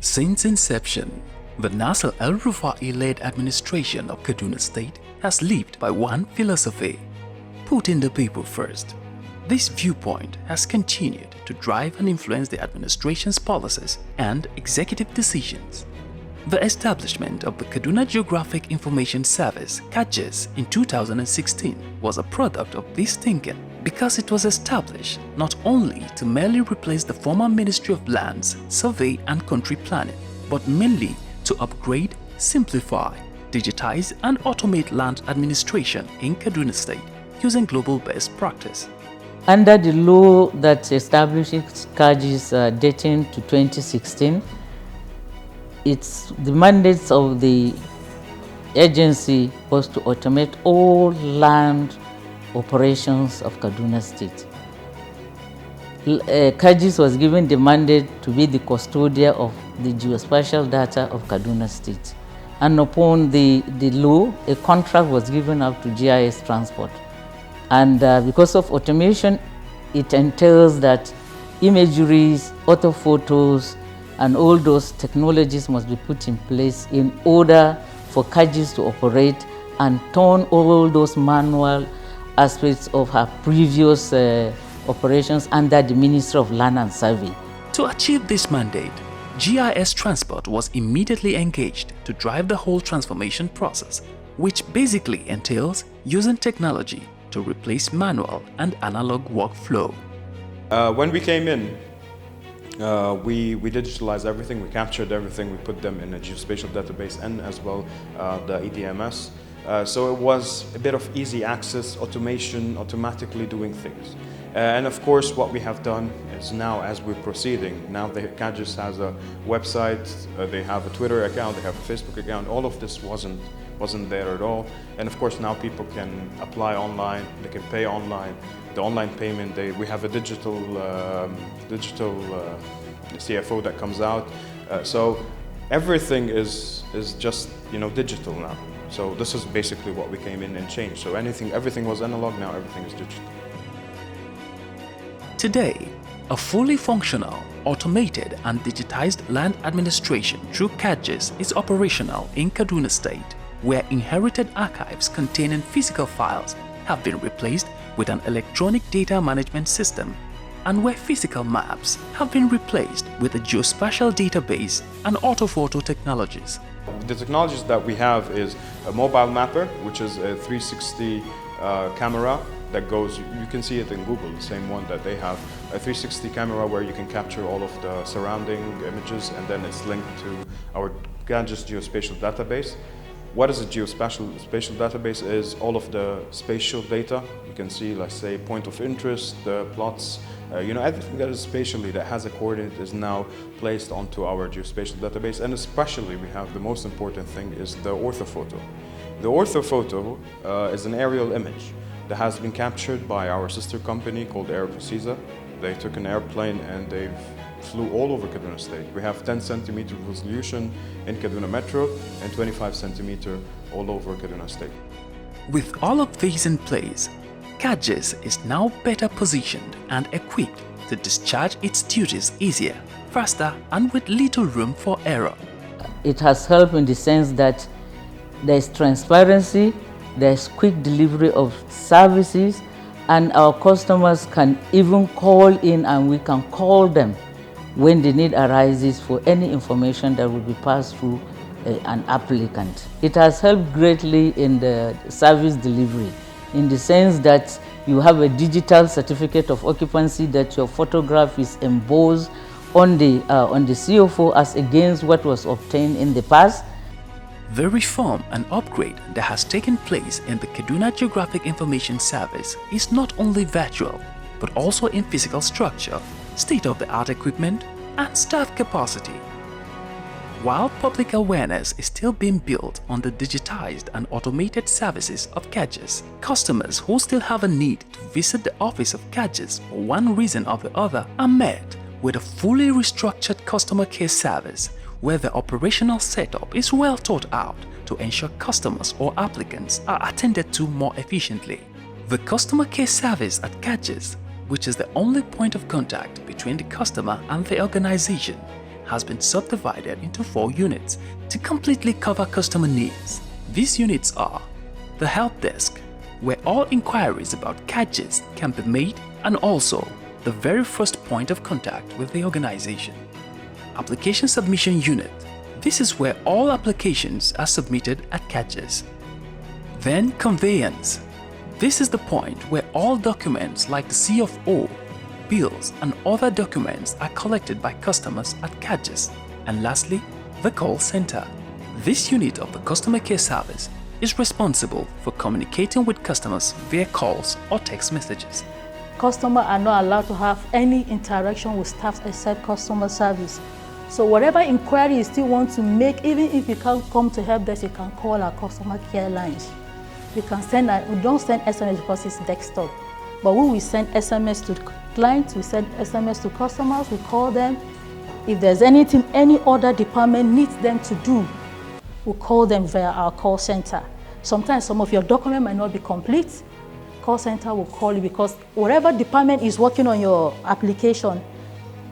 Since inception, the Nasser El-Rufai-led administration of Kaduna State has lived by one philosophy: putting the people first. This viewpoint has continued to drive and influence the administration's policies and executive decisions. The establishment of the Kaduna Geographic Information Service (KADGIS) in 2016 was a product of this thinking, because it was established not only to merely replace the former Ministry of Lands, Survey and Country Planning, but mainly to upgrade, simplify, digitize and automate land administration in Kaduna State using global best practice. Under the law that establishes KADGIS dating to 2016, it's the mandates of the agency was to automate all land operations of Kaduna State. KADGIS was given the mandate to be the custodian of the geospatial data of Kaduna State. And upon the law, a contract was given out to GIS Transport. And because of automation, it entails that imageries, orthophotos, and all those technologies must be put in place in order for KADGIS to operate and turn all those manual aspects of her previous operations under the Ministry of Land and Survey. To achieve this mandate, GIS Transport was immediately engaged to drive the whole transformation process, which basically entails using technology to replace manual and analog workflow. When we came in, we digitalized everything, we captured everything, we put them in a geospatial database and as well the EDMS. So it was a bit of easy access, automation, automatically doing things. And of course what we have done is now, as we're proceeding, now the KADGIS has a website, they have a Twitter account, they have a Facebook account. All of this wasn't there at all. And of course now people can apply online, they can pay online. The online payment, we have a digital CFO that comes out. So everything is just digital now. So this is basically what we came in and changed. So everything was analog, now everything is digital. Today, a fully functional, automated and digitized land administration through KADGIS is operational in Kaduna State, where inherited archives containing physical files have been replaced with an electronic data management system, and where physical maps have been replaced with a geospatial database and orthophoto technologies. The technologies that we have is a mobile mapper, which is a 360 camera that goes, you can see it in Google, the same one that they have, a 360 camera where you can capture all of the surrounding images, and then it's linked to our KADGIS geospatial database. What is a geospatial database? Is all of the spatial data. You can see, let's say, point of interest, the plots, everything that is spatially that has a coordinate is now placed onto our geospatial database. And especially we have the most important thing is the orthophoto. The orthophoto is an aerial image that has been captured by our sister company called Air-Precisa. They took an airplane and they flew all over Kaduna State. We have 10 centimeter resolution in Kaduna Metro and 25 centimeter all over Kaduna State. With all of these in place, KADGIS is now better positioned and equipped to discharge its duties easier, faster and with little room for error. It has helped in the sense that there is transparency, there is quick delivery of services, and our customers can even call in and we can call them when the need arises for any information that will be passed through an applicant. It has helped greatly in the service delivery, in the sense that you have a digital certificate of occupancy that your photograph is embossed on the CFO as against what was obtained in the past. The reform and upgrade that has taken place in the Kaduna Geographic Information Service is not only virtual, but also in physical structure, state-of-the-art equipment, and staff capacity. While public awareness is still being built on the digitized and automated services of KADGIS, customers who still have a need to visit the office of KADGIS for one reason or the other are met with a fully restructured customer care service, where the operational setup is well thought out to ensure customers or applicants are attended to more efficiently. The customer care service at KADGIS, which is the only point of contact between the customer and the organization, has been subdivided into 4 units to completely cover customer needs. These units are the help desk, where all inquiries about KADGIS can be made, and also the very first point of contact with the organization. Application submission unit. This is where all applications are submitted at KADGIS. Then conveyance. This is the point where all documents like the CFO, bills and other documents are collected by customers at KADGIS. And lastly, the call center. This unit of the customer care service is responsible for communicating with customers via calls or text messages. Customers are not allowed to have any interaction with staff except customer service. So whatever inquiry you still want to make, even if you can't come to help desk, you can call our customer care lines. We don't send SMS because it's desktop, but we will send SMS to clients, we send SMS to customers, we call them. If there's anything any other department needs them to do, we call them via our call center. Sometimes some of your document might not be complete. Call center will call you because whatever department is working on your application,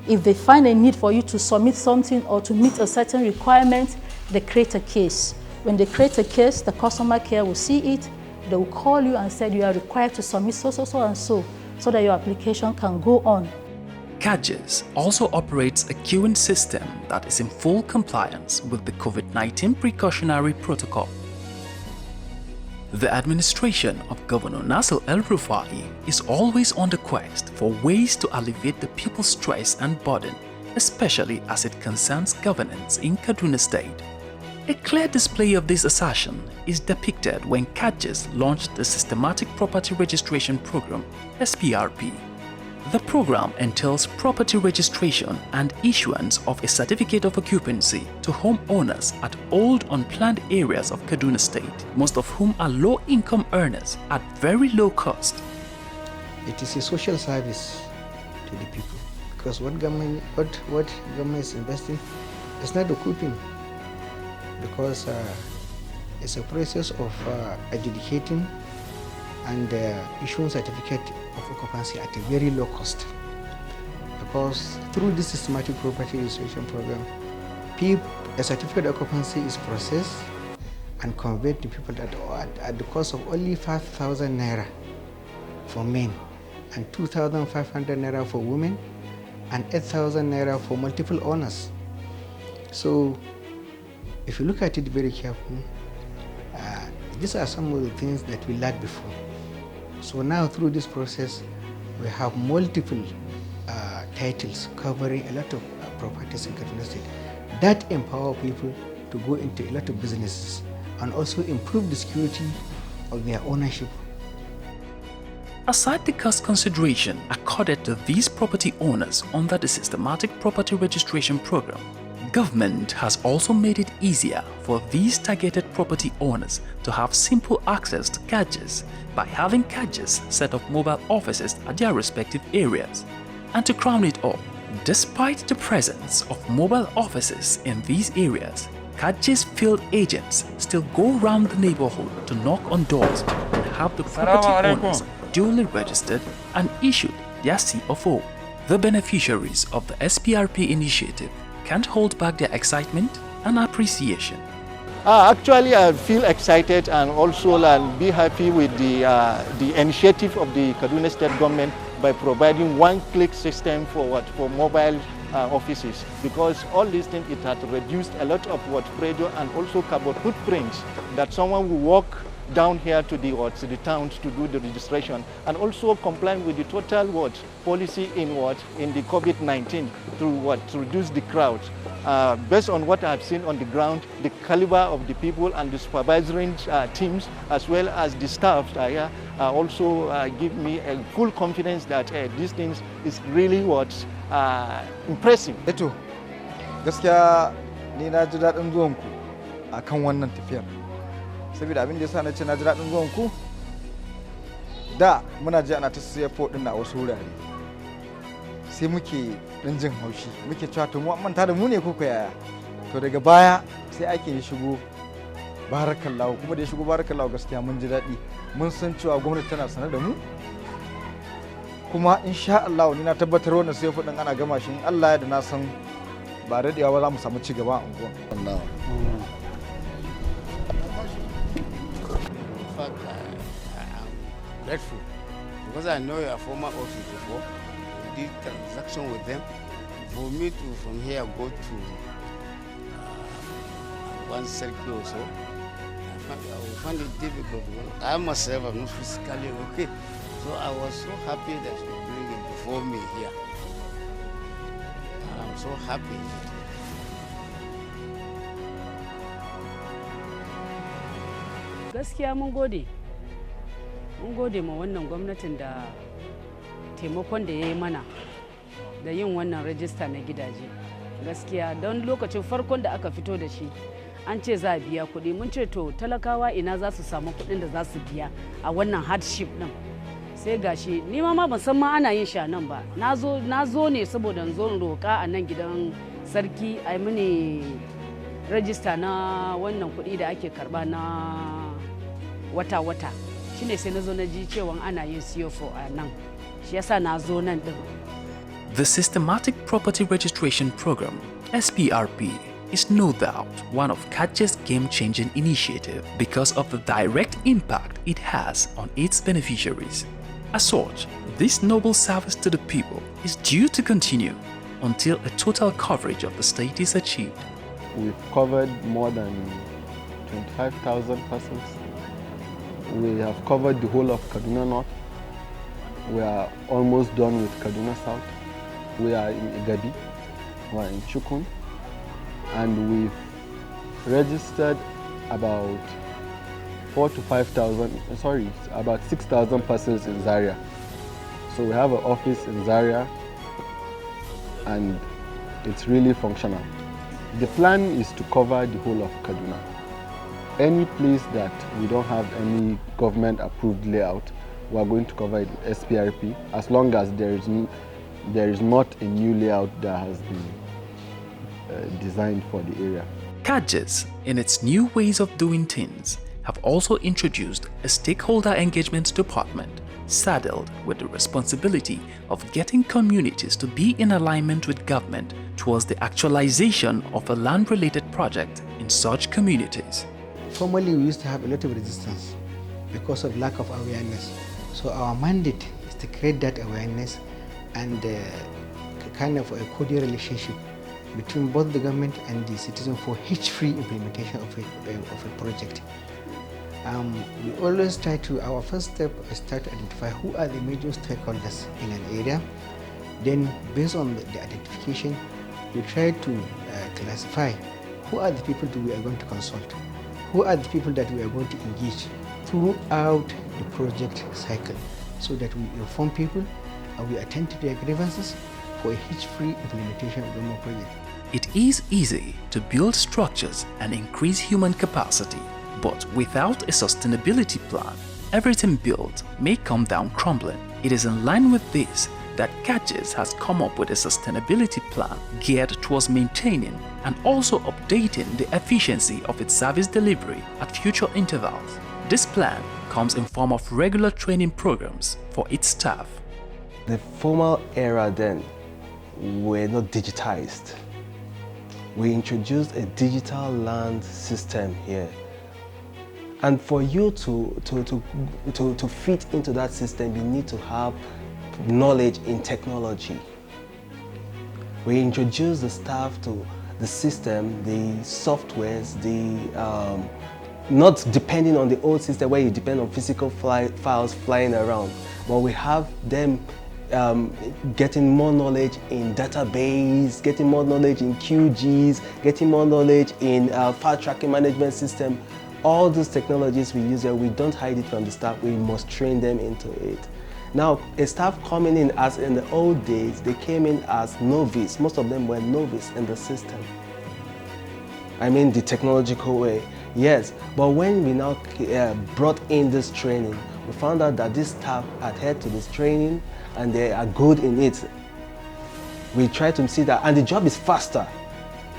if they find a need for you to submit something or to meet a certain requirement, they create a case. When they create a case, the customer care will see it. They will call you and say you are required to submit so that your application can go on. KADGIS also operates a queuing system that is in full compliance with the COVID-19 precautionary protocol. The administration of Governor Nasir El-Rufai is always on the quest for ways to alleviate the people's stress and burden, especially as it concerns governance in Kaduna State. A clear display of this assertion is depicted when KADGIS launched the Systematic Property Registration Program, SPRP. The program entails property registration and issuance of a certificate of occupancy to homeowners at old unplanned areas of Kaduna State, most of whom are low-income earners at very low cost. It is a social service to the people because what government is investing is not occupying, because it's a process of adjudicating and issuing certificate of occupancy at a very low cost. Because through this systematic property registration program, a certificate of occupancy is processed and conveyed to people at the cost of only 5,000 naira for men and 2,500 naira for women and 8,000 naira for multiple owners. So if you look at it very carefully, these are some of the things that we lacked before. So now through this process, we have multiple titles covering a lot of properties in Kaduna State that empower people to go into a lot of businesses and also improve the security of their ownership. Aside the cost consideration accorded to these property owners under the Systematic Property Registration Program, government has also made it easier for these targeted property owners to have simple access to KADGIS by having KADGIS set up mobile offices at their respective areas. And to crown it all, despite the presence of mobile offices in these areas, KADGIS field agents still go around the neighborhood to knock on doors and have the property owners duly registered and issued their CFO. The beneficiaries of the SPRP initiative can't hold back their excitement and appreciation. Actually, I feel excited and also be happy with the initiative of the Kaduna State government by providing one-click system for mobile offices, because all these things, it had reduced a lot of pressure and also carbon footprints that someone will walk down here to the towns to do the registration, and also complying with the total policy in the COVID-19 to reduce the crowd. Based on what I've seen on the ground, the caliber of the people and the supervisory teams as well as the staff here also give me a full confidence that these things is really impressive. Eto, gaskiya ni na ji daɗin zuwanku a kan wannan tafiyar. Saboda abin da yasa na ce na ji daɗin zuwanku, da muna ji ana ta CFO ɗin a wasu wurare. Sai muke ɗin jin haushi, muke cewa to mu manta da mu ne ko yaya. To daga baya sai ake shigo barakallahu, kuma da ya shigo barakallahu gaskiya mun ji daɗi. Mun san cewa gwamnati tana sanar da mu. Kuma insha Allah ni na tabbatar wannan CFO ɗin ana gama shi in Allah ya da na san ba daɗewa ba za mu samu ci gaba a unguwan. In fact, I'm grateful because I know your former office before. We did transaction with them. For me to from here go to one circle or so, I will find it difficult. I myself am not physically okay, so I was so happy that you bring it before me here. I'm so happy. Gaskiya mun gode ma wannan gwamnatin da taimakon da ya yi mana da yin wannan rajista na gidaje. Gaskiya don lokacin farkon da aka fito da shi an ce za a biya kuɗi, mun ce to talakawa ina za su samu kuɗin da za su biya a wannan hardship ɗin. Sai gashi ni ma ban san ma ana yin shi a nan ba, na zo ne saboda zo roƙa a nan gidan sarki a mini rajista na wannan kuɗi da ake karɓa na wata-wata. Shine sai na zo na ji cewa ana yin CFO a nan, shi yasa na zo nan ɗin. The Systematic Property Registration Program, SPRP, is no doubt one of KADGIS' game-changing initiative because of the direct impact it has on its beneficiaries. As such, this noble service to the people is due to continue until a total coverage of the state is achieved. We've covered more than 25,000 persons. We have covered the whole of Kaduna North. We are almost done with Kaduna South. We are in Igadi, we are in Chukun, and we've registered about 6,000 persons in Zaria. So we have an office in Zaria and it's really functional. The plan is to cover the whole of Kaduna. Any place that we don't have any government approved layout, we are going to cover it with SPRP as long as there is not a new layout that has been designed for the area. KADGIS, in its new ways of doing things, have also introduced a stakeholder engagement department saddled with the responsibility of getting communities to be in alignment with government towards the actualization of a land-related project in such communities. Formerly, we used to have a lot of resistance because of lack of awareness. So our mandate is to create that awareness and kind of a cordial relationship between both the government and the citizen for hitch-free implementation of a project. We always try to, our first step is to identify who are the major stakeholders in an area. Then based on the identification, we try to classify who are the people that we are going to consult, who are the people that we are going to engage throughout the project cycle, so that we inform people and we attend to their grievances for a hitch-free implementation of the project. It is easy to build structures and increase human capacity, but without a sustainability plan, everything built may come down crumbling. It is in line with this that KADGIS has come up with a sustainability plan geared towards maintaining and also updating the efficiency of its service delivery at future intervals. This plan comes in form of regular training programs for its staff. The formal era then were not digitized. We introduced a digital land system here. And for you to fit into that system, you need to have knowledge in technology. We introduced the staff to the system, the softwares, not depending on the old system where you depend on physical files flying around, but we have them getting more knowledge in database, getting more knowledge in QGIS, getting more knowledge in file tracking management system. All those technologies we use here, we don't hide it from the staff, we must train them into it. Now, a staff coming in, as in the old days, they came in as novice. Most of them were novice in the system. I mean the technological way, yes. But when we now brought in this training, we found out that this staff adhered to this training and they are good in it. We try to see that, and the job is faster.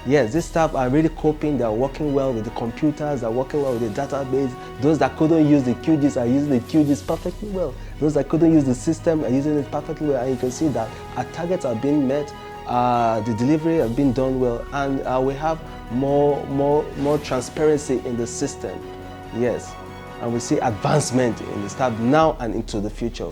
Yes, these staff are really coping, they're working well with the computers, they're working well with the database. Those that couldn't use the QGIS are using the QGIS perfectly well. Those that couldn't use the system are using it perfectly well, and you can see that our targets are being met The delivery has been done well, and we have more transparency in the system. Yes, and we see advancement in the staff now and into the future.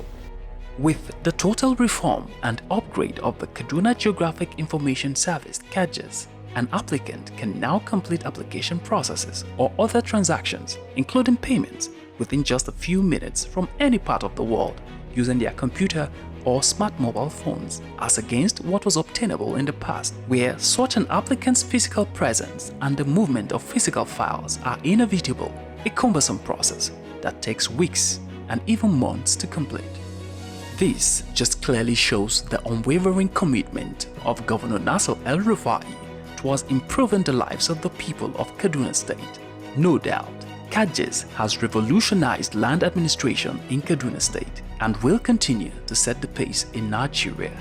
With the total reform and upgrade of the Kaduna Geographic Information Service (KADGIS), an applicant can now complete application processes or other transactions, including payments, within just a few minutes from any part of the world using their computer or smart mobile phones, as against what was obtainable in the past, where such an applicant's physical presence and the movement of physical files are inevitable, a cumbersome process that takes weeks and even months to complete. This just clearly shows the unwavering commitment of Governor Nasir El-Rufai towards improving the lives of the people of Kaduna State. No doubt, KADGIS has revolutionized land administration in Kaduna State and will continue to set the pace in Nigeria.